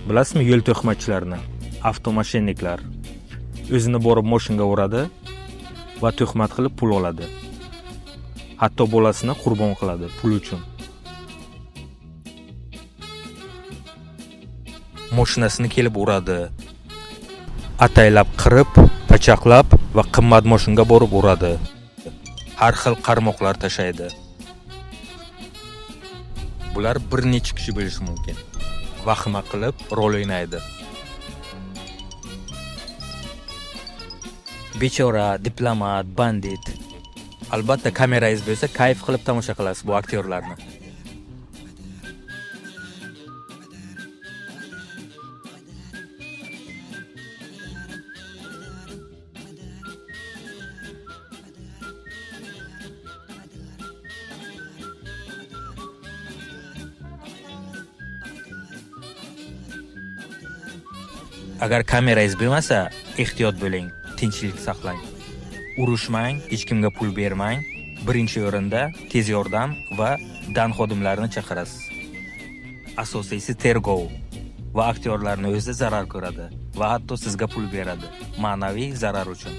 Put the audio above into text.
Bilasizmi yo'l tuhmatchilarini? Avtomashinniklar. O'zini borib mashinaga uradi va tuhmat qilib pul oladi. Hatto bolasini qurbon qiladi pul uchun. Mashinasini kelib uradi. Ataylab qirib, pachaqlab va qimmat mashinaga borib uradi. Har xil qarmoqlar tashaydi. Bular bir necha kishi bo'lishi mumkin. Vahima qilib rol o'ynaydi. Bechora, diplomat, bandit. Albatta kamerangiz bo'lsa, kayf qilib tomosha qilasiz bu aktyorlarni. Agar kamerangiz bo'lmasa, ehtiyot bo'ling, tinchlik saqlang. Urushmang, hech kimga pul bermang. Birinchi o'rinda tez yordam va dan xodimlarini chaqirasiz. Asosiysi tergov va aktyorlarning o'zi zarar ko'radi va hatto sizga pul beradi, ma'naviy zarar uchun.